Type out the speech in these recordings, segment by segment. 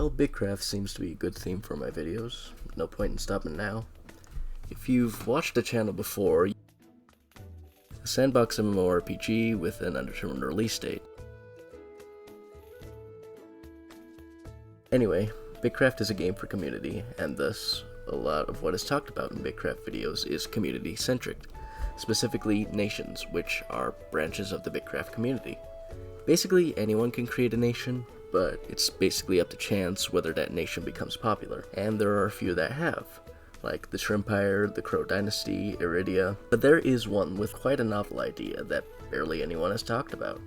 Well, bitcraft seems to be a good theme for my videos. No point in stopping now. If you've watched the channel before, a sandbox MMORPG with an undetermined release date. Anyway, bitcraft is a game for community, and thus, a lot of what is talked about in bitcraft videos is community-centric, specifically nations, which are branches of the bitcraft community. Basically, anyone can create a nation, but it's basically up to chance whether that nation becomes popular, and there are a few that have, like the Shrimpire, the Crow Dynasty, Iridia, but there is one with quite a novel idea that barely anyone has talked about.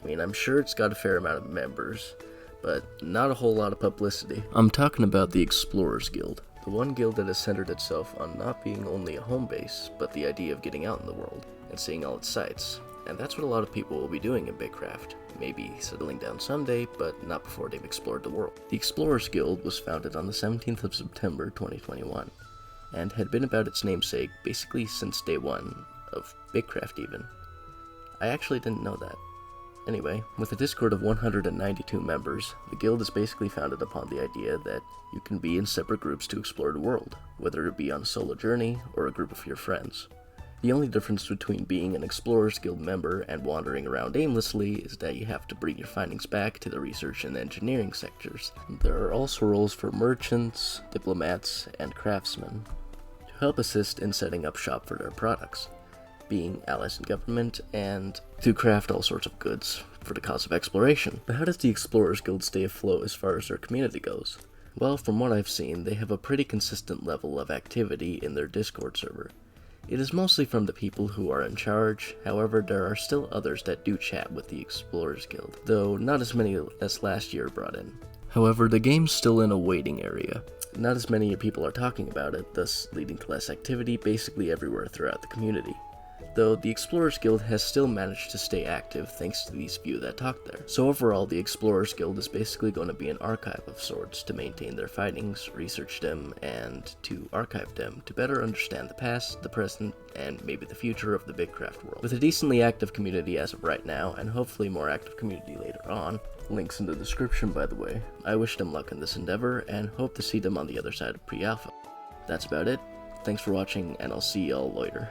I mean, I'm sure it's got a fair amount of members, but not a whole lot of publicity. I'm talking about the Explorers Guild, the one guild that has centered itself on not being only a home base, but the idea of getting out in the world and seeing all its sights. And that's what a lot of people will be doing in bitcraft, maybe settling down someday, but not before they've explored the world. The Explorers Guild was founded on the 17th of September 2021, and had been about its namesake basically since day one of bitcraft even. I actually didn't know that. Anyway, with a Discord of 192 members, the guild is basically founded upon the idea that you can be in separate groups to explore the world, whether it be on a solo journey or a group of your friends. The only difference between being an Explorers Guild member and wandering around aimlessly is that you have to bring your findings back to the research and engineering sectors. There are also roles for merchants, diplomats, and craftsmen to help assist in setting up shop for their products, being allies in government, and to craft all sorts of goods for the cause of exploration. But how does the Explorers Guild stay afloat as far as their community goes? Well, from what I've seen, they have a pretty consistent level of activity in their Discord server. It is mostly from the people who are in charge, however there are still others that do chat with the Explorers Guild, though not as many as last year brought in. However, the game's still in a waiting area. Not as many people are talking about it, thus leading to less activity basically everywhere throughout the community. Though the Explorers Guild has still managed to stay active thanks to these few that talk there. So overall, the Explorers Guild is basically going to be an archive of sorts to maintain their findings, research them, and to archive them to better understand the past, the present, and maybe the future of the bitcraft world. With a decently active community as of right now, and hopefully more active community later on, links in the description by the way, I wish them luck in this endeavor, and hope to see them on the other side of pre-alpha. That's about it. Thanks for watching, and I'll see y'all later.